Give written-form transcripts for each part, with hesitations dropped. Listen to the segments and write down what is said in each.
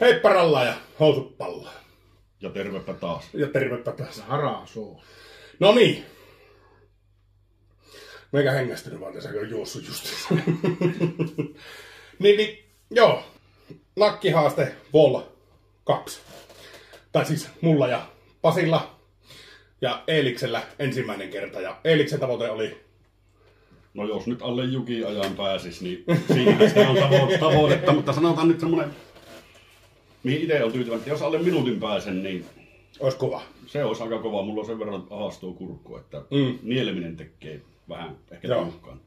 Heippa rallaa ja housut pallaa. Ja tervepä taas. Ja tervepä taas. Haraa suu. No niin. Meikä hengästynyt vaan tässä, kun on juossut just. niin, joo. Nakkihaaste Vol 2. Tai siis mulla ja Pasilla ja Eeliksellä ensimmäinen kerta. Ja Eeliksen tavoite oli... No jos nyt alle Juki ajan pääsis, niin siinä sitä on tavoitetta, mutta sanotaan nyt semmonen, mihin itse on tyytyväinen, että jos alle minuutin pääsen, niin... Ois kova. Se olisi aika kova. Mulla on sen verran ahastuu kurkku, että nieleminen tekee vähän ehkä tiukkaan.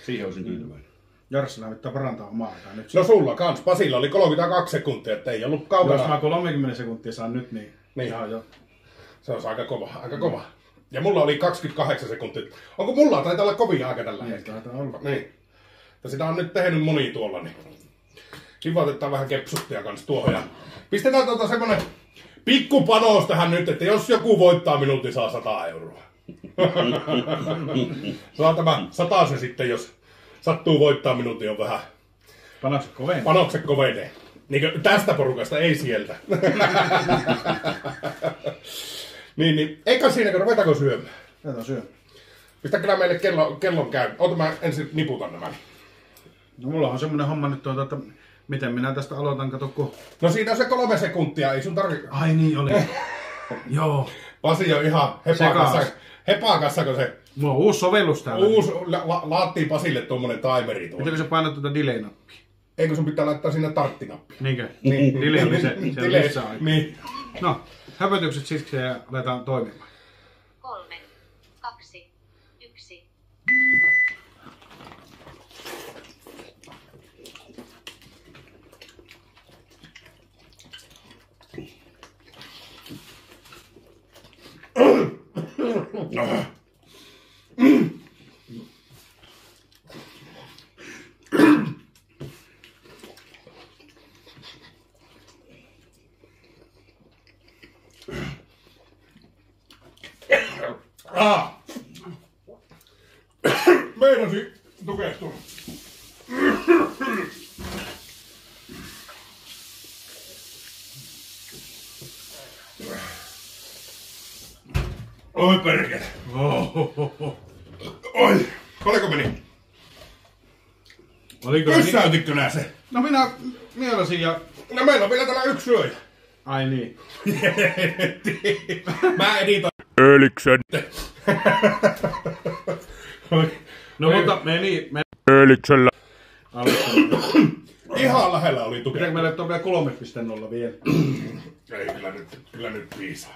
Siihen olisin tyytyväinen. Jarssilla pitää parantaa omaa aikaa nyt. No sulla kans. Pasilla oli 32 sekuntia, että ei ollut kaukana. Jos mä 30 sekuntia saan nyt, niin ihan jo. Se on aika kova, aika kova. Ja mulla oli 28 sekuntia. Onko mulla? Taitaa olla kovia aika tällä hetkellä. Niin. Ja sitä on nyt tehnyt moni tuolla, niin kiva otetaan vähän kepsuttia kans tuohon. Ja pistetään semmonen pikkupanos tähän nyt, että jos joku voittaa minuutin, saa 100 euroa. Saa tämä 100 se sitten, jos sattuu voittaa minuutin, on vähän... Panokset kovenee. Panokset kovenee. Niin tästä porukasta, ei sieltä. niin. Eikä siinä, kun ruvetaanko syömään? Ruvetaan syömään. Pistä kyllä meille kellon käy. Ota mä ensin niputan nämä. No mulla on semmonen homma nyt että miten minä tästä aloitan, kato kun... No siinä on se 3 sekuntia, ei sun tarvi... Ai niin oli. Joo. Pasi on ihan hepakassa, kun se... Mulla on uusi sovellus täällä. Laattiin Pasille tuommoinen timeri tuolla. Miten sä painat tuota delay-nappia? Eikö sun pitää laittaa sinne tarttinappia? Niinkö? Niin. Delay oli se lisäaika. Niin. No, höpötykset siksi ja aletaan toimimaan. 3, 2, 1. Meinasi tukehtua. Oi perkele. Oi, paljonko meni? Oliko Pysäytitkö nää se? No minä mielasin ja... No meillä on vielä täällä yksi syöjä. Ai niin. Mä editoin. Eeliksen. No mutta meni... Eeliksellä. Ihan lähellä oli tukea. Pitääkö meille tuon vielä 3.0 vielä? Ei, kyllä nyt viisaa.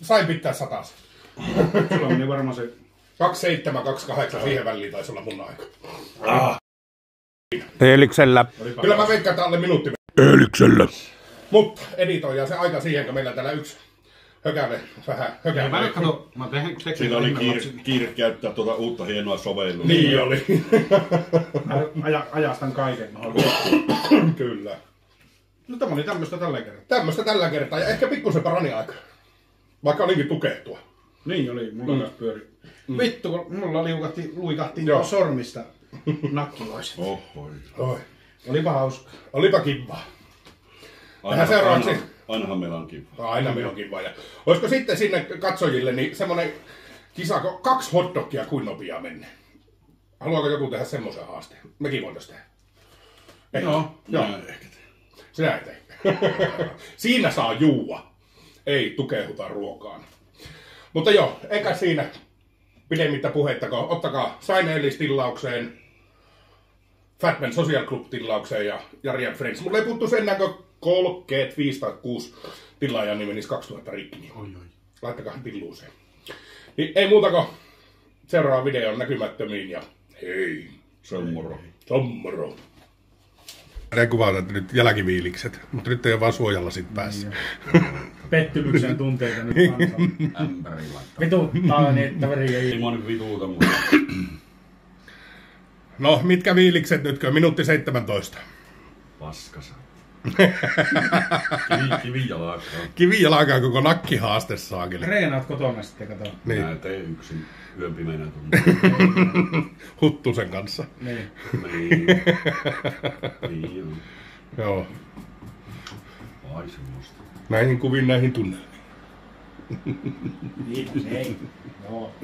Sain pitää 100. Sulla meni varmaan se... 27, 28, siihen väliin taisi olla mun aika. Eeliksellä. Kyllä mä veikkaan, että alle minuutti. Eeliksellä. Mutta editoidaan se aika siihen, kun meillä täällä yksi hökäve, vähän hökäve. Mä katso, mä tein Siinä oli kiire käyttää tuota uutta hienoa sovellusta. Niin oli. Ajastan kaiken. Kyllä. No tämä oli tämmöstä tällä kertaa. Tämmöstä tällä kertaa ja ehkä pikkusen parani aika. Vaikka olinkin tukehtua. Niin oli, mulla kanssa pyöri. Vittu, kun mulla luikahti Joo. sormista nakkiloiset. Oi. Olipa hauska. Olipa kivaa. Tähän seuraavaksi. Ainahan meillä on kiva. Aina meillä on kivaa. Ja olisiko sitten sinne katsojille niin semmonen kisa, 2 hotdogia kuin nopea mennä? Haluaako joku tehdä semmoisen haasteen? Mekin voitaisiin tehdä. Joo. Ehkä Sinä ei tee. Siinä saa juua. Ei tukehuta ruokaan. Mutta joo, eikä siinä pidemmittä puheittakaan. Ottakaa Sign tilaukseen, Fatman Social Club tilaukseen ja Jari and Friends. Mulla ei puuttu sen näkö 35 tai 6 tilaajan, niin menisi 2000 rikki. Oi. Laittakaa tilluuseen. Niin ei muuta kuin seuraava videon näkymättömiin ja hei. se on moro. Se on moro. Ne kuvataan nyt jälkiviilikset, mutta nyt ei ole vaan suojalla sit päässä. Pettymyksen tunteita nyt kanssa. Ämpäri laittaa. Vituttaa niin, että veri ei... Ei mua nyt vituuta, mutta... No, mitkä viilikset nytkö? Minuutti 17. Paskasa. Kivijalkaa. Kivijalkaa koko nakkihaaste saakeli. Treenaat kotona sitten, kato. Niin. Mä teen yksin yön pimeänä tunnin. Huttusen kanssa. Niin. Niin. Niin joo. Joo. Ai semmoista. Näihin kuviin, näihin tunnelmiin. Niin, ei. Joo.